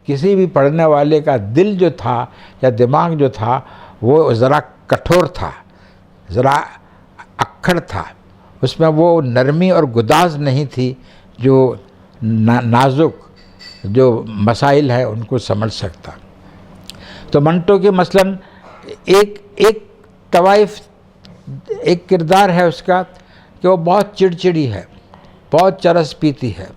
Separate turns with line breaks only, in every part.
किसी भी पढ़ने वाले का दिल जो था या दिमाग जो था वो ज़रा कठोर था, ज़रा अक्खड़ था, उसमें वो नरमी और गुदाज नहीं थी जो नाजुक जो मसाइल है उनको समझ सकता। तो मंटो के मसलन एक तवाइफ, एक किरदार है उसका कि वो बहुत चिड़चिड़ी है, बहुत चरस पीती है,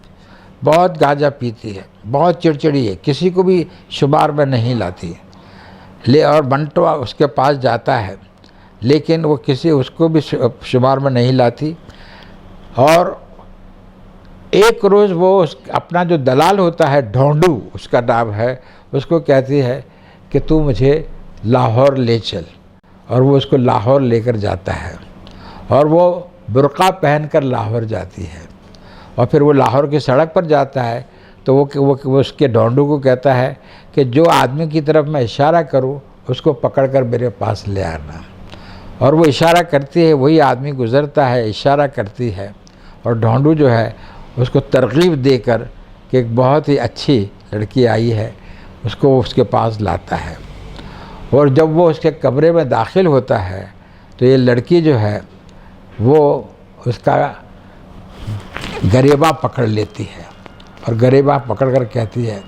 बहुत गांजा पीती है, बहुत चिड़चिड़ी है, किसी को भी शुमार में नहीं लाती ले। और मंटो उसके पास जाता है लेकिन वो किसी उसको भी शुमार में नहीं लाती। और एक रोज़ वो अपना जो दलाल होता है, ढोंडू उसका नाम है, उसको कहती है कि तू मुझे लाहौर ले चल। और वो उसको लाहौर लेकर जाता है और वो बुर्का पहनकर लाहौर जाती है। और फिर वो लाहौर की सड़क पर जाता है तो वो उसके ढोंडू को कहता है कि जो आदमी की तरफ मैं इशारा करूं उसको पकड़कर मेरे पास ले आना। और वो इशारा करती है, वही आदमी गुज़रता है, इशारा करती है और ढोंडू जो है उसको तरगीब देकर कि एक बहुत ही अच्छी लड़की आई है उसको उसके पास लाता है। और जब वो उसके कमरे में दाखिल होता है तो ये लड़की जो है वो उसका गरेबा पकड़ लेती है और गरेबा पकड़ कर कहती है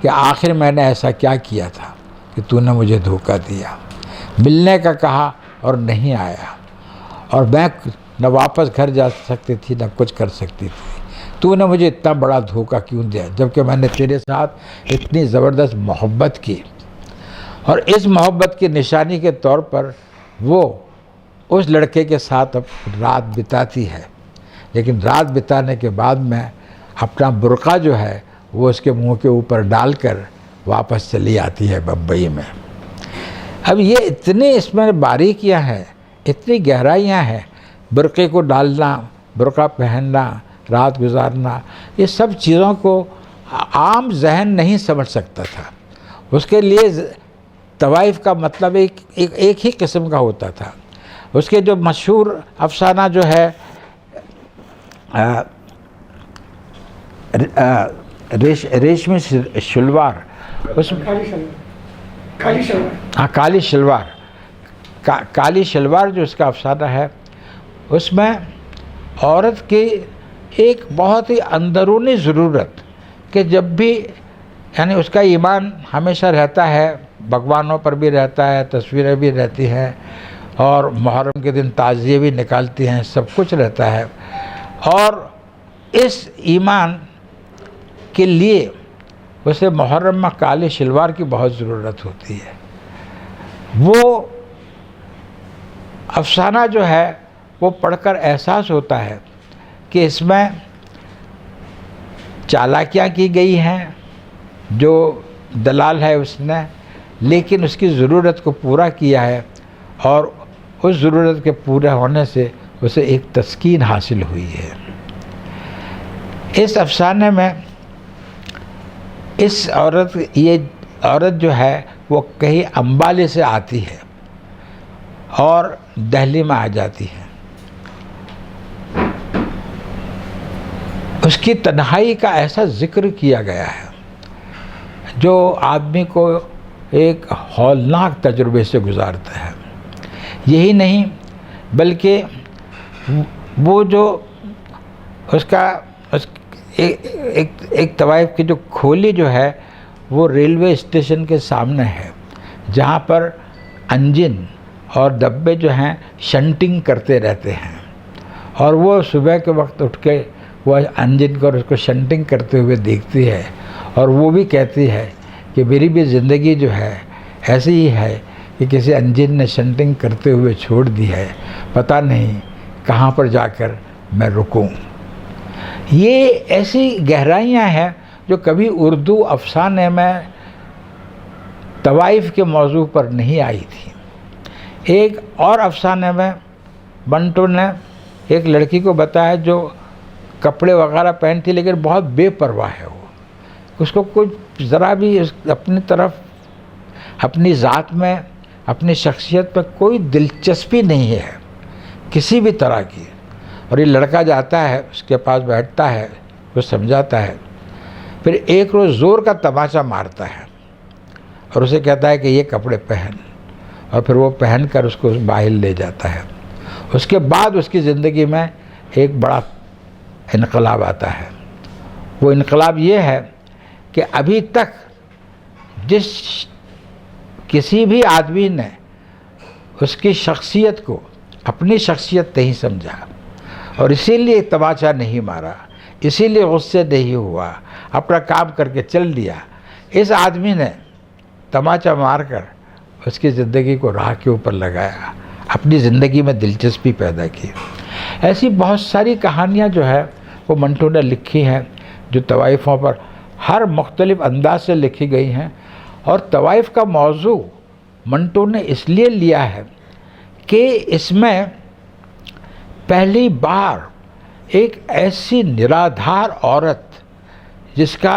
कि आखिर मैंने ऐसा क्या किया था कि तूने मुझे धोखा दिया, मिलने का कहा और नहीं आया, और मैं न वापस घर जा सकती थी न कुछ कर सकती थी, तूने मुझे इतना बड़ा धोखा क्यों दिया जबकि मैंने तेरे साथ इतनी ज़बरदस्त मोहब्बत की। और इस मोहब्बत की निशानी के तौर पर वो उस लड़के के साथ अब रात बिताती है, लेकिन रात बिताने के बाद में अपना बुर्का जो है वो उसके मुंह के ऊपर डालकर वापस चली आती है बम्बई में। अब ये इतने इसमें बारीकियां हैं, इतनी गहराइयां हैं, बुर्के को डालना, बुर्का पहनना, रात गुजारना, ये सब चीज़ों को आम जहन नहीं समझ सकता था। उसके लिए तवाइफ का मतलब एक ही किस्म का होता था। उसके जो मशहूर अफसाना जो है रेशमी शलवार, उसमें काली शलवार, काली शलवार जो उसका अफसाना है उसमें औरत की एक बहुत ही अंदरूनी ज़रूरत कि जब भी यानी उसका ईमान हमेशा रहता है, भगवानों पर भी रहता है, तस्वीरें भी रहती हैं और मुहर्रम के दिन ताज़िए भी निकालती हैं, सब कुछ रहता है। और इस ईमान के लिए उसे मुहर्रम में काले शलवार की बहुत ज़रूरत होती है। वो अफसाना जो है वो पढ़कर एहसास होता है कि इसमें चालाकियाँ की गई हैं जो दलाल है उसने, लेकिन उसकी ज़रूरत को पूरा किया है और उस ज़रूरत के पूरे होने से उसे एक तस्कीन हासिल हुई है। इस अफसाने में ये औरत जो है वो कहीं अम्बाले से आती है और दिल्ली में आ जाती है। उसकी तन्हाई का ऐसा जिक्र किया गया है जो आदमी को एक हौलनाक तजुर्बे से गुजारता है। यही नहीं बल्कि वो जो एक तवाइफ की जो खोली जो है वो रेलवे स्टेशन के सामने है, जहाँ पर इंजन और डब्बे जो हैं शंटिंग करते रहते हैं। और वो सुबह के वक्त उठ के वो इंजन को उसको शंटिंग करते हुए देखती है और वो भी कहती है कि मेरी भी ज़िंदगी जो है ऐसी ही है कि किसी इंजन ने शंटिंग करते हुए छोड़ दी है, पता नहीं कहाँ पर जाकर मैं रुकूं। ये ऐसी गहराइयाँ हैं जो कभी उर्दू अफसाने में तवाइफ के मौजू पर नहीं आई थी। एक और अफसाने में बंटो ने एक लड़की को बताया जो कपड़े वगैरह पहनती लेकिन बहुत बेपरवाह है, वो उसको कुछ ज़रा भी अपनी तरफ, अपनी ज़ात में, अपनी शख्सियत पर कोई दिलचस्पी नहीं है किसी भी तरह की। और ये लड़का जाता है उसके पास बैठता है, वो समझाता है, फिर एक रोज़ ज़ोर का तमाचा मारता है और उसे कहता है कि ये कपड़े पहन, और फिर वो पहन कर उसको बाहर ले जाता है। उसके बाद उसकी ज़िंदगी में एक बड़ा इनकलाब आता है। वो इनकलाब ये है कि अभी तक जिस किसी भी आदमी ने उसकी शख्सियत को अपनी शख्सियत नहीं समझा और इसीलिए तमाचा नहीं मारा, इसीलिए गुस्से नहीं हुआ, अपना काम करके चल दिया, इस आदमी ने तमाचा मारकर उसकी ज़िंदगी को राह के ऊपर लगाया, अपनी ज़िंदगी में दिलचस्पी पैदा की। ऐसी बहुत सारी कहानियाँ जो है वो मंटो ने लिखी हैं, जो तवाइफ़ों पर हर मुख्तलिफ़ अंदाज से लिखी गई हैं। और तवाइफ़ का मौजू मंटो ने इसलिए लिया है कि इसमें पहली बार एक ऐसी निराधार औरत जिसका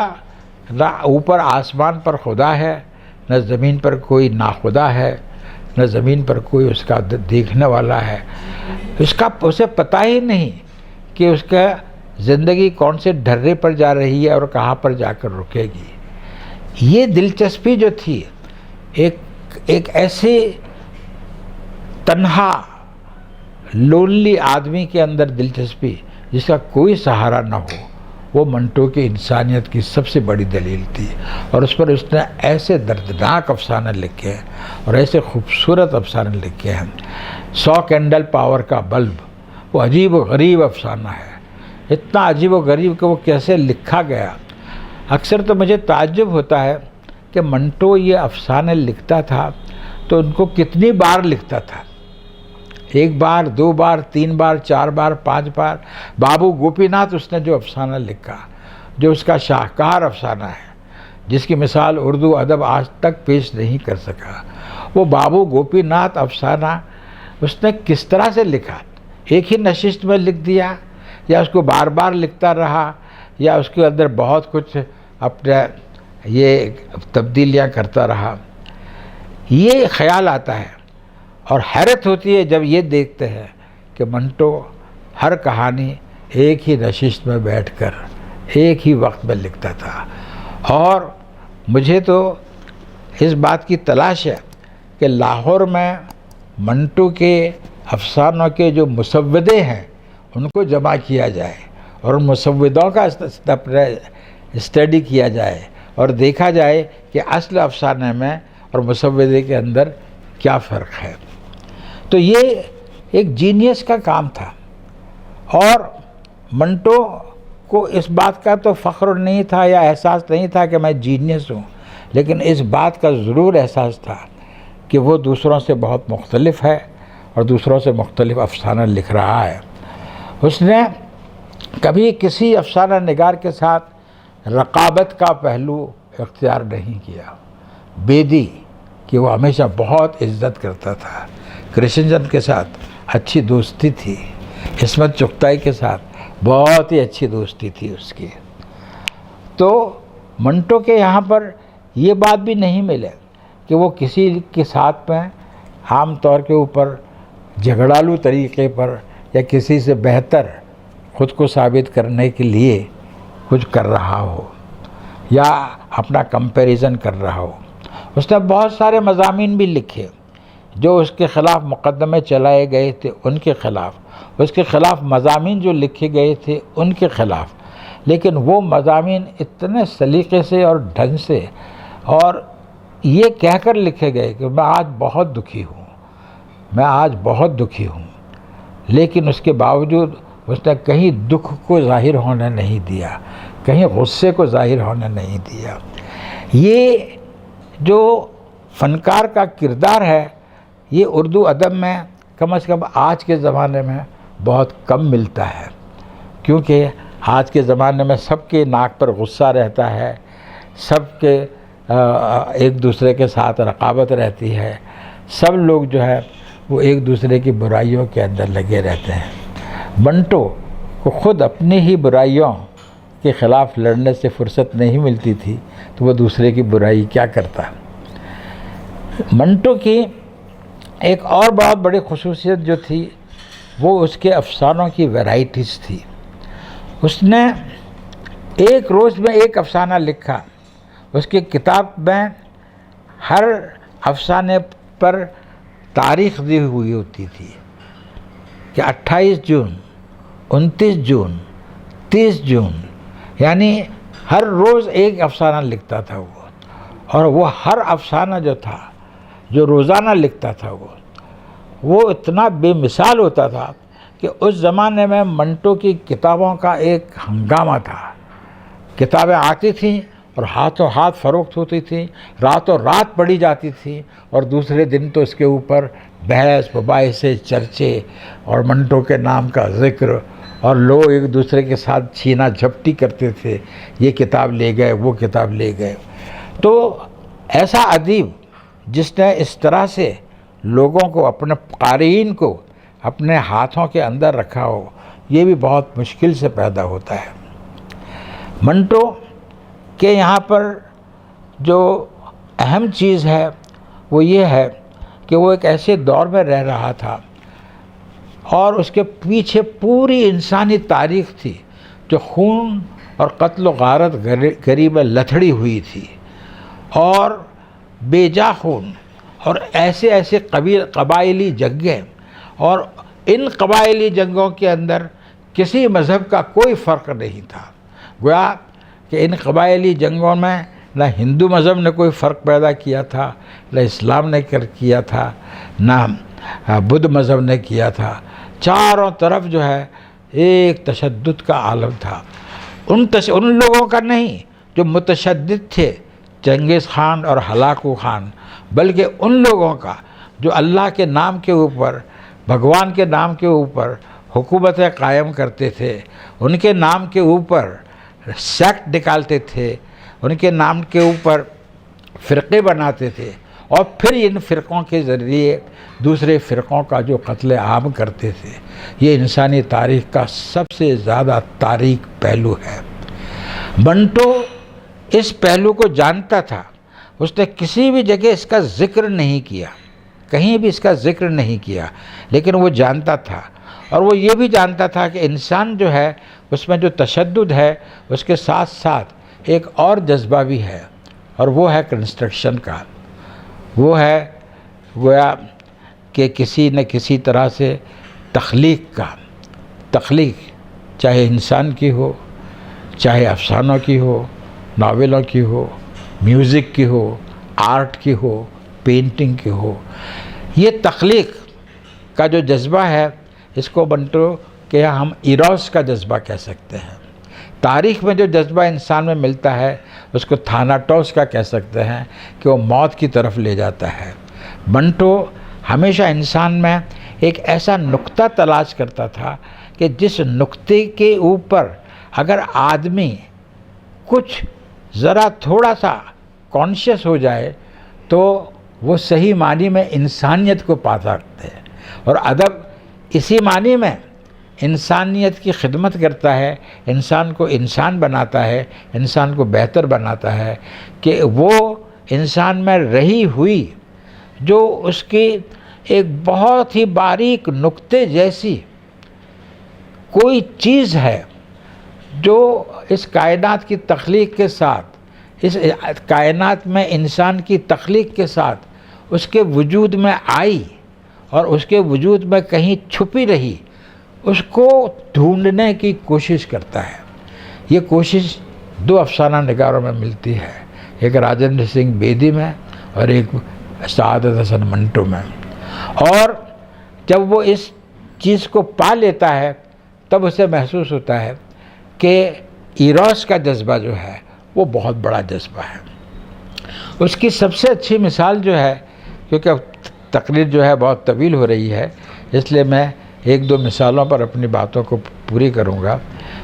ना ऊपर आसमान पर खुदा है, न ज़मीन पर कोई नाखुदा है, न ज़मीन पर कोई उसका देखने वाला है, उसे पता ही नहीं कि उसका ज़िंदगी कौन से ढर्रे पर जा रही है और कहाँ पर जाकर रुकेगी। ये दिलचस्पी जो थी एक ऐसे तन्हा लोनली आदमी के अंदर दिलचस्पी जिसका कोई सहारा न हो, वो मंटो की इंसानियत की सबसे बड़ी दलील थी। और उस पर उसने ऐसे दर्दनाक अफसाने लिखे हैं और ऐसे खूबसूरत अफसाने लिखे हैं। 100 कैंडल पावर का बल्ब, वो अजीब व गरीब अफसाना है, इतना अजीब व गरीब कि वो कैसे लिखा गया। अक्सर तो मुझे ताज्जुब होता है कि मंटो ये अफसाने लिखता था तो उनको कितनी बार लिखता था, 1 बार, 2 बार, 3 बार, 4 बार, 5 बार। बाबू गोपीनाथ उसने जो अफसाना लिखा, जो उसका शाहकार अफसाना है, जिसकी मिसाल उर्दू अदब आज तक पेश नहीं कर सका, वो बाबू गोपीनाथ अफसाना उसने किस तरह से लिखा। एक ही नशिस्त में लिख दिया या उसको बार बार लिखता रहा या उसके अंदर बहुत कुछ अपने ये तब्दीलियाँ करता रहा, ये ख्याल आता है। और हैरत होती है जब ये देखते हैं कि मंटो हर कहानी एक ही नशिस्त में बैठकर एक ही वक्त में लिखता था। और मुझे तो इस बात की तलाश है कि लाहौर में मंटो के अफसानों के जो मुसव्वदे हैं उनको जमा किया जाए और उन मुसव्वदों का स्टडी किया जाए और देखा जाए कि असल अफसाने में और मुसव्वदे के अंदर क्या फ़र्क है। तो ये एक जीनियस का काम था और मंटो को इस बात का तो फ़ख्र नहीं था या एहसास नहीं था कि मैं जीनियस हूँ, लेकिन इस बात का ज़रूर एहसास था कि वो दूसरों से बहुत मुख्तलिफ़ है और दूसरों से मुख्तलिफ़ अफसाना लिख रहा है। उसने कभी किसी अफसाना निगार के साथ रक़ाबत का पहलू इख्तियार नहीं किया। बेदी कि वो हमेशा बहुत इज़्ज़त करता था, कृष्णचंद के साथ अच्छी दोस्ती थी, इस्मत चुगताई के साथ बहुत ही अच्छी दोस्ती थी उसकी। तो मंटो के यहाँ पर ये बात भी नहीं मिले कि वो किसी के साथ में आम तौर के ऊपर झगड़ालू तरीके पर या किसी से बेहतर ख़ुद को साबित करने के लिए कुछ कर रहा हो या अपना कंपैरिजन कर रहा हो। उसने बहुत सारे मज़ामीन भी लिखे जो उसके ख़िलाफ़ मुक़दमे चलाए गए थे, उनके ख़िलाफ़, उसके ख़िलाफ़ मज़ामीन जो लिखे गए थे उनके ख़िलाफ़, लेकिन वो मज़ामीन इतने सलीक़े से और ढंग से और ये कहकर लिखे गए कि मैं आज बहुत दुखी हूँ, मैं आज बहुत दुखी हूँ, लेकिन उसके बावजूद उसने कहीं दुख को ज़ाहिर होने नहीं दिया, कहीं गुस्से को ज़ाहिर होने नहीं दिया। ये जो फ़नकार का किरदार है ये उर्दू अदब में कम से कम आज के ज़माने में बहुत कम मिलता है, क्योंकि आज के ज़माने में सबके नाक पर गुस्सा रहता है, सबके एक दूसरे के साथ रक़ाबत रहती है, सब लोग जो है वो एक दूसरे की बुराइयों के अंदर लगे रहते हैं। मंटो को ख़ुद अपनी ही बुराइयों के ख़िलाफ़ लड़ने से फुर्सत नहीं मिलती थी तो वो दूसरे की बुराई क्या करता। मंटो की एक और बहुत बड़ी ख़ुसूसियत जो थी वो उसके अफसानों की वैराइटीज़ थी। उसने एक रोज़ में एक अफसाना लिखा। उसकी किताब में हर अफसाने पर तारीख दी हुई होती थी कि 28 जून, 29 जून, 30 जून, यानी हर रोज़ एक अफसाना लिखता था वो। और वो हर अफसाना जो था, जो रोज़ाना लिखता था, वो इतना बेमिसाल होता था कि उस ज़माने में मंटो की किताबों का एक हंगामा था। किताबें आती थीं और हाथों हाथ फ़रोख्त होती थी, रातों रात पढ़ी जाती थी, और दूसरे दिन तो इसके ऊपर बहस मुबाहिसे, चर्चे और मंटो के नाम का ज़िक्र, और लोग एक दूसरे के साथ छीना झपटी करते थे, ये किताब ले गए, वो किताब ले गए। तो ऐसा अदीब जिसने इस तरह से लोगों को, अपने क़ारीन को अपने हाथों के अंदर रखा हो, ये भी बहुत मुश्किल से पैदा होता है। मंटो के यहाँ पर जो अहम चीज़ है वो ये है कि वो एक ऐसे दौर में रह रहा था और उसके पीछे पूरी इंसानी तारीख़ थी जो खून और कत्ल व गारत गरी में लथड़ी हुई थी, और बेजा खून और ऐसे ऐसे कबायली जंगें, और इन कबायली जंगों के अंदर किसी मज़हब का कोई फ़र्क नहीं था। गोया कि इन कबायली जंगों में न हिंदू मज़हब ने कोई फ़र्क पैदा किया था, न इस्लाम ने किया था, न बुद्ध मज़हब ने किया था। चारों तरफ जो है एक तशद्दुद का आलम था। उन लोगों का नहीं जो मुतशद्दिद थे, चंगेज़ खान और हलाकू खान, बल्कि उन लोगों का जो अल्लाह के नाम के ऊपर, भगवान के नाम के ऊपर हुकूमतें कायम करते थे, उनके नाम के ऊपर सेक्ट निकालते थे, उनके नाम के ऊपर फ़िरक़े बनाते थे, और फिर इन फ़िरक़ों के ज़रिए दूसरे फ़िरक़ों का जो कत्ल आम करते थे। ये इंसानी तारीख़ का सबसे ज़्यादा तारीख़ पहलू है। मंटो इस पहलू को जानता था। उसने किसी भी जगह इसका ज़िक्र नहीं किया, कहीं भी इसका ज़िक्र नहीं किया, लेकिन वो जानता था। और वो ये भी जानता था कि इंसान जो है उसमें जो तशद्दुद है, उसके साथ साथ एक और जज्बा भी है, और वो है कंस्ट्रक्शन का। वो है गोया कि किसी न किसी तरह से तख्लीक चाहे इंसान की हो, चाहे अफसानों की हो, नावलों की हो, म्यूज़िक की हो, आर्ट की हो, पेंटिंग की हो, ये तख्लीक का जो जज्बा है, इसको मंटो के हम इरोस का जज्बा कह सकते हैं। तारीख़ में जो जज्बा इंसान में मिलता है उसको थानाटोस का कह सकते हैं कि वो मौत की तरफ ले जाता है। मंटो हमेशा इंसान में एक ऐसा नुक्ता तलाश करता था कि जिस नुक्ते के ऊपर अगर आदमी कुछ ज़रा थोड़ा सा कॉन्शियस हो जाए तो वो सही मानी में इंसानियत को पा सकते हैं। और अदब इसी मानी में इंसानियत की खिदमत करता है, इंसान को इंसान बनाता है, इंसान को बेहतर बनाता है कि वो इंसान में रही हुई जो उसकी एक बहुत ही बारीक नुक्ते जैसी कोई चीज़ है जो इस कायनात की तख्लीक के साथ, इस कायनात में इंसान की तख्लीक के साथ उसके वजूद में आई और उसके वजूद में कहीं छुपी रही, उसको ढूंढने की कोशिश करता है। ये कोशिश दो अफसाना निगारों में मिलती है, एक राजेंद्र सिंह बेदी में और एक सआदत हसन मंटो में। और जब वो इस चीज़ को पा लेता है तब उसे महसूस होता है कि इरोस का जज्बा जो है वो बहुत बड़ा जज्बा है। उसकी सबसे अच्छी मिसाल जो है, क्योंकि तकरीर जो है बहुत तवील हो रही है इसलिए मैं एक दो मिसालों पर अपनी बातों को पूरी करूंगा,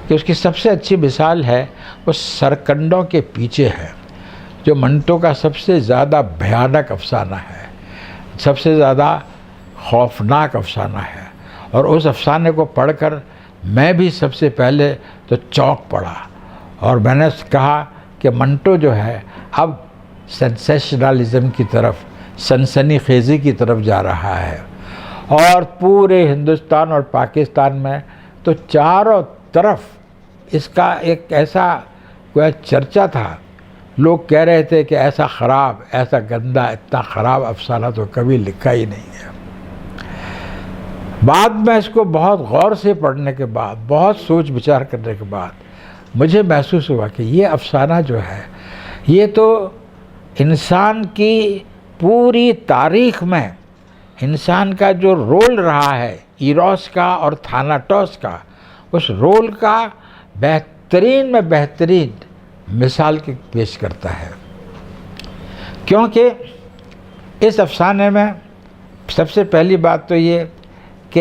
कि उसकी सबसे अच्छी मिसाल है वो सरकंडों के पीछे है, जो मंटो का सबसे ज़्यादा भयानक अफसाना है, सबसे ज़्यादा खौफनाक अफसाना है। और उस अफसाने को पढ़कर मैं भी सबसे पहले तो चौंक पड़ा और मैंने कहा कि मंटो जो है अब सेंसेशनलिज्म की तरफ, सनसनीखेज़ी की तरफ जा रहा है। और पूरे हिंदुस्तान और पाकिस्तान में तो चारों तरफ इसका एक ऐसा कोई चर्चा था। लोग कह रहे थे कि ऐसा ख़राब, ऐसा गंदा, इतना ख़राब अफसाना तो कभी लिखा ही नहीं है। बाद में इसको बहुत गौर से पढ़ने के बाद, बहुत सोच विचार करने के बाद मुझे महसूस हुआ कि ये अफसाना जो है, ये तो इंसान की पूरी तारीख़ में इंसान का जो रोल रहा है इरोस का और थानाटोस का, उस रोल का बेहतरीन में बेहतरीन मिसाल की पेश करता है। क्योंकि इस अफसाने में सबसे पहली बात तो ये कि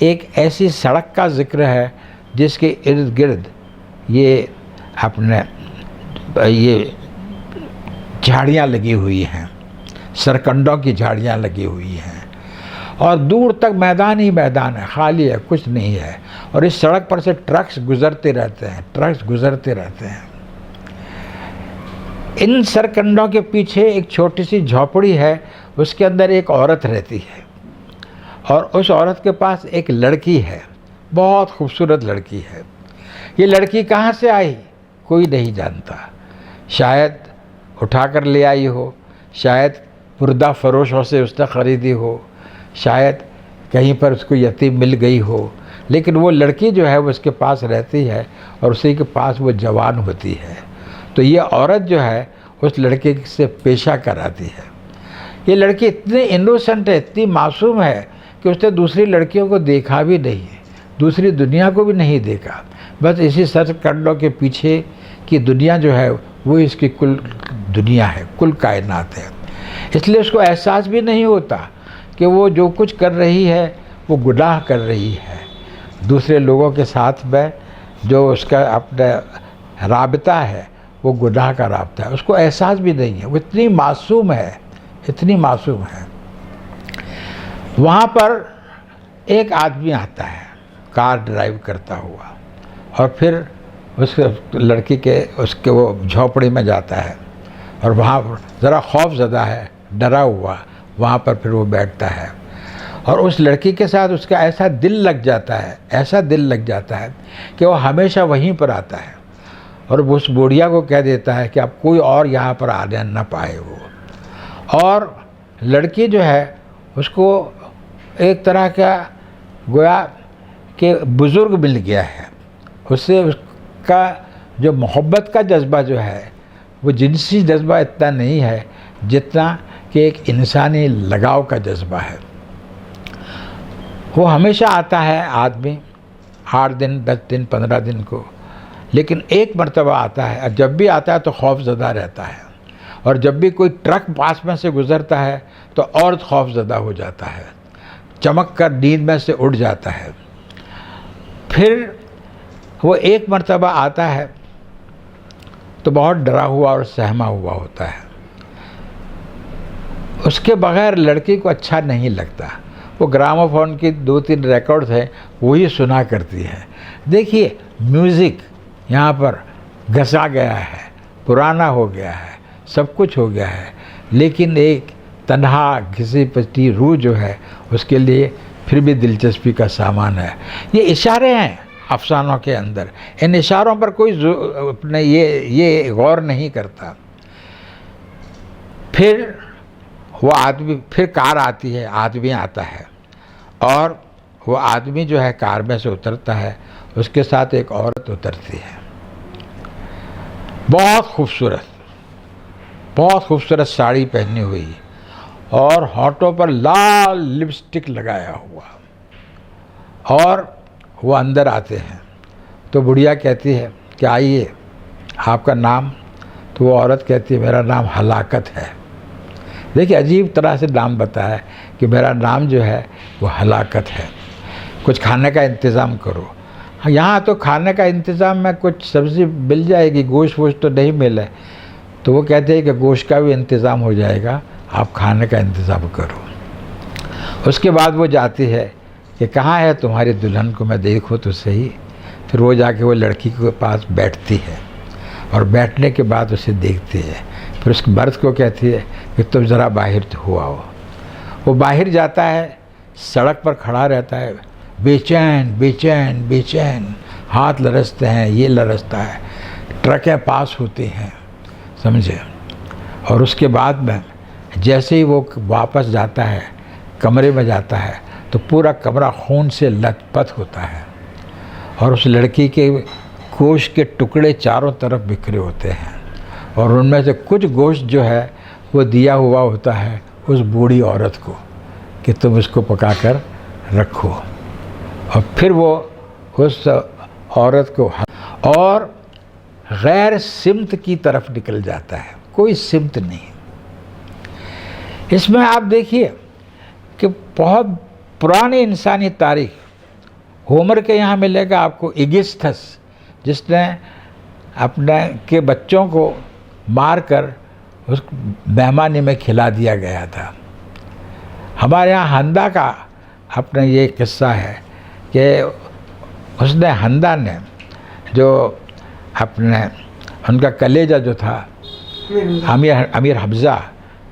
एक ऐसी सड़क का ज़िक्र है जिसके इर्द गिर्द ये अपने ये झाड़ियाँ लगी हुई हैं, सरकंडों की झाड़ियाँ लगी हुई हैं, और दूर तक मैदान ही मैदान है, खाली है, कुछ नहीं है। और इस सड़क पर से ट्रक्स गुज़रते रहते हैं, ट्रक्स गुज़रते रहते हैं। इन सरकंडों के पीछे एक छोटी सी झोपड़ी है, उसके अंदर एक औरत रहती है, और उस औरत के पास एक लड़की है, बहुत खूबसूरत लड़की है। ये लड़की कहाँ से आई कोई नहीं जानता, शायद उठा कर ले आई हो, शायद पुर्दा फरोशों से उसने ख़रीदी हो, शायद कहीं पर उसको यतीम मिल गई हो, लेकिन वो लड़की जो है वो उसके पास रहती है और उसी के पास वो जवान होती है। तो ये औरत जो है उस लड़के से पेशा कराती है। ये लड़की इतनी इनोसेंट है, इतनी मासूम है कि उसने दूसरी लड़कियों को देखा भी नहीं, दूसरी दुनिया को भी नहीं देखा। बस इसी सरकंडों के पीछे की दुनिया जो है वो इसकी कुल दुनिया है, कुल कायनात है। इसलिए उसको एहसास भी नहीं होता कि वो जो कुछ कर रही है वो गुनाह कर रही है। दूसरे लोगों के साथ में जो उसका अपना राबता है वो गुनाह का राबता है, उसको एहसास भी नहीं है। वो इतनी मासूम है, इतनी मासूम है। वहाँ पर एक आदमी आता है कार ड्राइव करता हुआ, और फिर उस लड़की के उसके वो झोपड़ी में जाता है, और वहाँ ज़रा खौफज़दा है, डरा हुआ, वहाँ पर फिर वो बैठता है, और उस लड़की के साथ उसका ऐसा दिल लग जाता है, ऐसा दिल लग जाता है कि वो हमेशा वहीं पर आता है, और उस बुढ़िया को कह देता है कि अब कोई और यहाँ पर आने न पाए वो। और लड़की जो है उसको एक तरह का गोया कि बुज़ुर्ग मिल गया है, उससे उसका जो मोहब्बत का जज्बा जो है वो जिनसी जज्बा इतना नहीं है जितना कि एक इंसानी लगाव का जज्बा है। वो हमेशा आता है आदमी 8 दिन 10 दिन 15 दिन को, लेकिन एक मर्तबा आता है, और जब भी आता है तो खौफज़दा रहता है, और जब भी कोई ट्रक पास में से गुज़रता है तो और खौफज़दा हो जाता है, चमक कर नींद में से उठ जाता है। फिर वो एक मर्तबा आता है तो बहुत डरा हुआ और सहमा हुआ होता है। उसके बगैर लड़की को अच्छा नहीं लगता। वो ग्रामोफोन की 2-3 रिकॉर्ड्स हैं वही सुना करती है। देखिए म्यूज़िक यहाँ पर घसा गया है, पुराना हो गया है, सब कुछ हो गया है, लेकिन एक तन्हा घिसी पिटी रूह जो है उसके लिए फिर भी दिलचस्पी का सामान है। ये इशारे हैं अफसानों के अंदर, इन इशारों पर कोई अपने ये गौर नहीं करता। फिर वो आदमी, फिर कार आती है, आदमी आता है, और वो आदमी जो है कार में से उतरता है, उसके साथ एक औरत उतरती है, बहुत खूबसूरत साड़ी पहनी हुई और होठों पर लाल लिपस्टिक लगाया हुआ, और वो अंदर आते हैं। तो बुढ़िया कहती है कि आइए, आपका नाम? तो वो औरत कहती है मेरा नाम हलाकत है। देखिए अजीब तरह से नाम बताया कि मेरा नाम जो है वो हलाकत है, कुछ खाने का इंतज़ाम करो। यहाँ तो खाने का इंतज़ाम में कुछ सब्ज़ी मिल जाएगी, गोश्त वोश्त तो नहीं मिले। तो वो कहते हैं कि गोश्त का भी इंतज़ाम हो जाएगा, आप खाने का इंतज़ाम करो। उसके बाद वो जाती है कि कहाँ है तुम्हारी दुल्हन को मैं देखूँ तो सही। फिर वो जाके वो लड़की के पास बैठती है, और बैठने के बाद उसे देखती है। फिर उसके मर्द को कहती है कि तुम ज़रा बाहर हो आओ। वो बाहर जाता है, सड़क पर खड़ा रहता है, बेचैन बेचैन बेचैन, हाथ लरसते हैं, ये लरसता है, ट्रकें पास होती हैं, समझे। और उसके बाद में जैसे ही वो वापस जाता है, कमरे में जाता है, तो पूरा कमरा खून से लथपथ होता है और उस लड़की के गोश्त के टुकड़े चारों तरफ बिखरे होते हैं और उनमें से कुछ गोश्त जो है वो दिया हुआ होता है उस बूढ़ी औरत को कि तुम इसको पका कर रखो। और फिर वो उस औरत को और गैर सिमत की तरफ निकल जाता है, कोई सिमत नहीं। इसमें आप देखिए कि बहुत पुरानी इंसानी तारीख, होमर के यहाँ मिलेगा आपको इगिस्थस, जिसने अपने के बच्चों को मारकर उस मेहमानी में खिला दिया गया था। हमारे यहाँ हंदा का अपना ये किस्सा है कि उसने हंदा ने जो अपने उनका कलेजा जो था, अमीर हमज़ा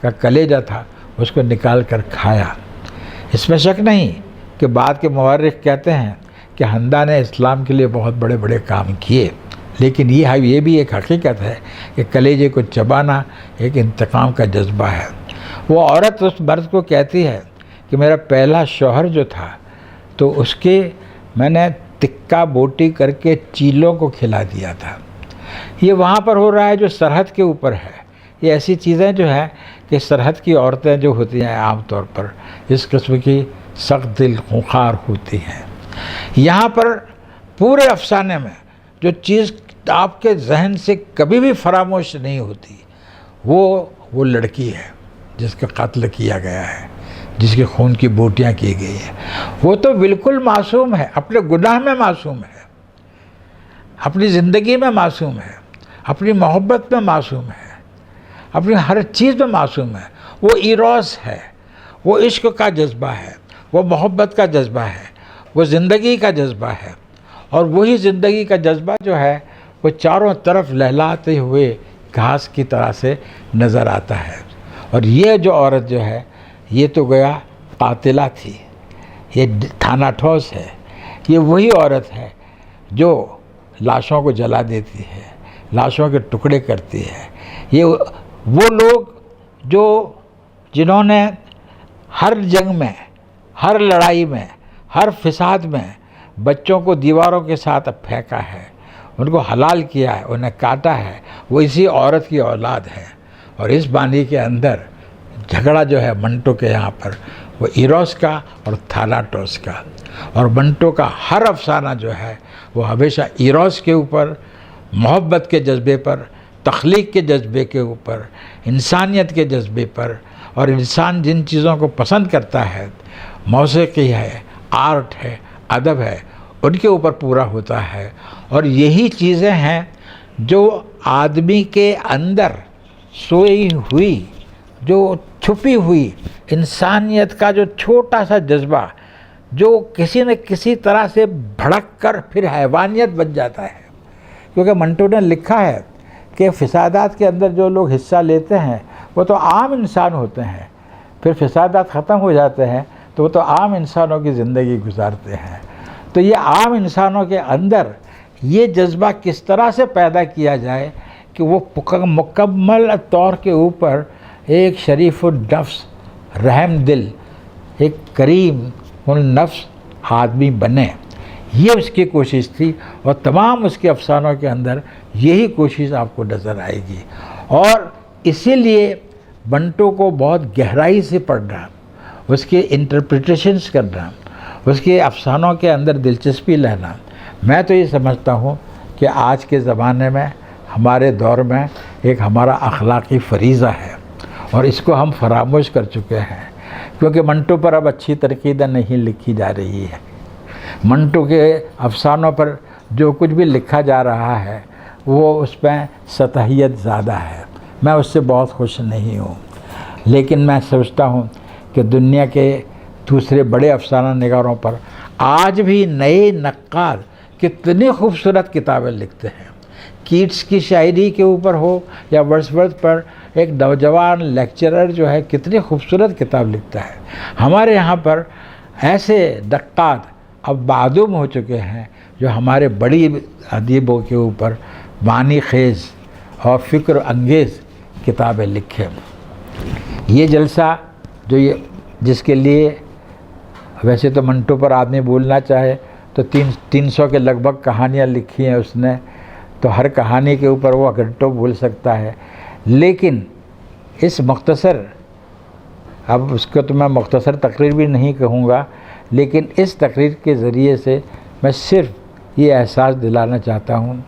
का कलेजा था, उसको निकाल कर खाया। इसमें शक नहीं कि बाद के मुअर्रिख कहते हैं कि हंदा ने इस्लाम के लिए बहुत बड़े बड़े काम किए, लेकिन ये भी एक हकीकत है कि कलेजे को चबाना एक इंतकाम का जज्बा है। वो औरत उस मर्द को कहती है कि मेरा पहला शौहर जो था तो उसके मैंने तिक्का बोटी करके चीलों को खिला दिया था। ये वहाँ पर हो रहा है जो सरहद के ऊपर है। ये ऐसी चीज़ें जो हैं कि सरहद की औरतें जो होती हैं आम तौर पर इस किस्म की सख्त दिल खुंखार होती हैं। यहाँ पर पूरे अफसाने में जो चीज़ आपके जहन से कभी भी फरामोश नहीं होती वो लड़की है जिसका कत्ल किया गया है, जिसके खून की बोटियाँ की गई हैं। वो तो बिल्कुल मासूम है, अपने गुनाह में मासूम है, अपनी ज़िंदगी में मासूम है, अपनी मोहब्बत में मासूम है, अपनी हर चीज़ में मासूम है। वो इरोस है, वो इश्क का जज्बा है, वो मोहब्बत का जज्बा है, वो ज़िंदगी का जज्बा है। और वही ज़िंदगी का जज्बा जो है वो चारों तरफ लहलाते हुए घास की तरह से नज़र आता है। और ये जो औरत जो है ये तो गया कातिला थी, ये थानाठोस है। ये वही औरत है जो लाशों को जला देती है, लाशों के टुकड़े करती है। ये वो लोग जो जिन्होंने हर जंग में, हर लड़ाई में, हर फिसाद में बच्चों को दीवारों के साथ फेंका है, उनको हलाल किया है, उन्हें काटा है, वो इसी औरत की औलाद है। और इस बानी के अंदर झगड़ा जो है मंटो के यहाँ पर वो इरोस का और थानाटोस का। और मंटो का हर अफसाना जो है वो हमेशा इरोस के ऊपर, मोहब्बत के जज्बे पर, तख्लीक के जज्बे के ऊपर, इंसानियत के जज्बे पर, और इंसान जिन चीज़ों को पसंद करता है, मौसीकी है, आर्ट है, अदब है, उनके ऊपर पूरा होता है। और यही चीज़ें हैं जो आदमी के अंदर सोई हुई, जो छुपी हुई इंसानियत का जो छोटा सा जज्बा, जो किसी न किसी तरह से भड़क कर फिर हैवानियत बन जाता है। क्योंकि मंटो ने लिखा है कि फिसादात के अंदर जो लोग हिस्सा लेते हैं वो तो आम इंसान होते हैं, फिर फिसादात ख़त्म हो जाते हैं तो वो तो आम इंसानों की ज़िंदगी गुजारते हैं। तो ये आम इंसानों के अंदर ये जज्बा किस तरह से पैदा किया जाए कि वो मुकम्मल तौर के ऊपर एक शरीफ़ुल नफ्स, रहम दिल, एक करीम नफ्स आदमी बने, ये उसकी कोशिश थी। और तमाम उसके अफसानों के अंदर यही कोशिश आपको नज़र आएगी। और इसीलिए बंटो को बहुत गहराई से पढ़ना, उसके इंटरप्रिटेशंस करना, उसके अफसानों के अंदर दिलचस्पी लेना, मैं तो ये समझता हूँ कि आज के ज़माने में, हमारे दौर में एक हमारा अखलाक़ी फ़रीज़ा है और इसको हम फरामोश कर चुके हैं। क्योंकि मंटो पर अब अच्छी तरकीद नहीं लिखी जा रही है। मंटो के अफसानों पर जो कुछ भी लिखा जा रहा है वो उसमें सतहियत ज़्यादा है। मैं उससे बहुत खुश नहीं हूँ, लेकिन मैं सोचता हूँ कि दुनिया के दूसरे बड़े अफसाना निगारों पर आज भी नए नक्काद कितनी खूबसूरत किताबें लिखते हैं। कीट्स की शायरी के ऊपर हो या वर्ड्सवर्थ पर एक नौजवान लेक्चरर जो है कितनी खूबसूरत किताब लिखता है। हमारे यहाँ पर ऐसे नक्काद अब मादूम हो चुके हैं जो हमारे बड़ी अदीबों के ऊपर मानी खेज़ और फ़िक्र अंगेज़ किताबें लिखें। ये जलसा जो ये जिसके लिए वैसे तो मंटो पर आदमी बोलना चाहे तो 300 के लगभग कहानियाँ लिखी हैं उसने, तो हर कहानी के ऊपर वो घंटों बोल सकता है। लेकिन इस मुख्तसर, अब उसको तो मैं मुख्तसर तकरीर भी नहीं कहूँगा, लेकिन इस तकरीर के ज़रिए से मैं सिर्फ ये एहसास दिलाना चाहता हूँ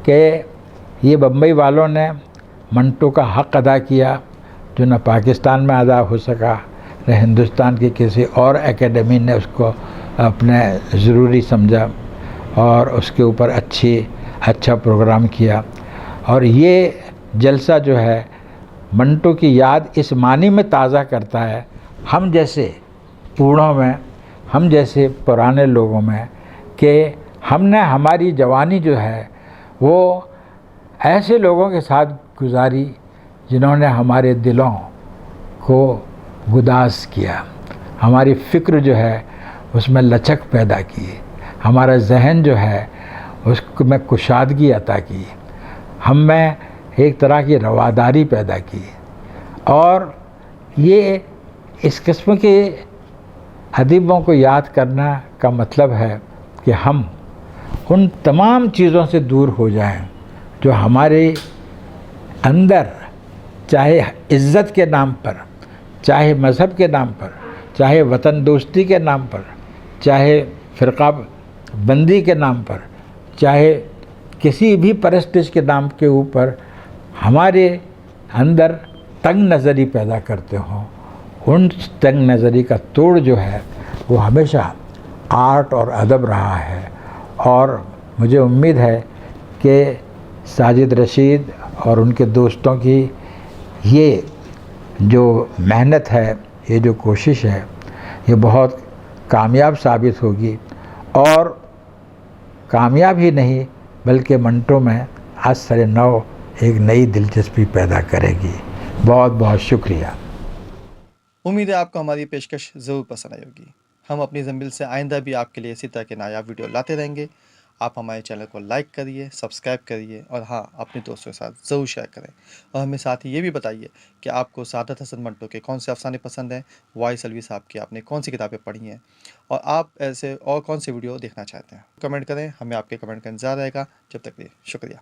कि ये बम्बई वालों ने मंटो का हक़ अदा किया जो न पाकिस्तान में अदा हो सका, न हिंदुस्तान की किसी और एकेडमी ने उसको अपने ज़रूरी समझा और उसके ऊपर अच्छा प्रोग्राम किया। और ये जलसा जो है मंटो की याद इस मानी में ताज़ा करता है, हम जैसे बूढ़ों में, हम जैसे पुराने लोगों में, कि हमने हमारी जवानी जो है वो ऐसे लोगों के साथ गुजारी जिन्होंने हमारे दिलों को गुदास किया, हमारी फ़िक्र जो है उसमें लचक पैदा की, हमारा जहन जो है उसको में कुशादगी अता की, हम में एक तरह की रवादारी पैदा की। और ये इस किस्म के अदीबों को याद करना का मतलब है कि हम उन तमाम चीज़ों से दूर हो जाएं जो हमारे अंदर, चाहे इज़्ज़त के नाम पर, चाहे मज़हब के नाम पर, चाहे वतन दोस्ती के नाम पर, चाहे फ़िरक़ा बंदी के नाम पर, चाहे किसी भी परस्तिश के नाम के ऊपर हमारे अंदर तंग नज़री पैदा करते हों, उन तंग नज़री का तोड़ जो है वो हमेशा आर्ट और अदब रहा है। और मुझे उम्मीद है कि साजिद रशीद और उनके दोस्तों की ये जो मेहनत है, ये जो कोशिश है, ये बहुत कामयाब साबित होगी। और कामयाब ही नहीं बल्कि मंटो में असर नौ एक नई दिलचस्पी पैदा करेगी। बहुत बहुत शुक्रिया।
उम्मीद है आपको हमारी पेशकश ज़रूर पसंद आई होगी। हम अपनी ज़ंबिल से आइंदा भी आपके लिए इसी तरह के नायाब वीडियो लाते रहेंगे। आप हमारे चैनल को लाइक करिए, सब्सक्राइब करिए और हाँ, अपने दोस्तों के साथ ज़रूर शेयर करें। और हमें साथ ही ये भी बताइए कि आपको सादत हसन मंटो के कौन से अफसाने पसंद हैं, वाइस अलवी साहब की आपने कौन सी किताबें पढ़ी हैं और आप ऐसे और कौन से वीडियो देखना चाहते हैं। कमेंट करें, हमें आपके कमेंट का इंतज़ार रहेगा। जब तक के लिए शुक्रिया।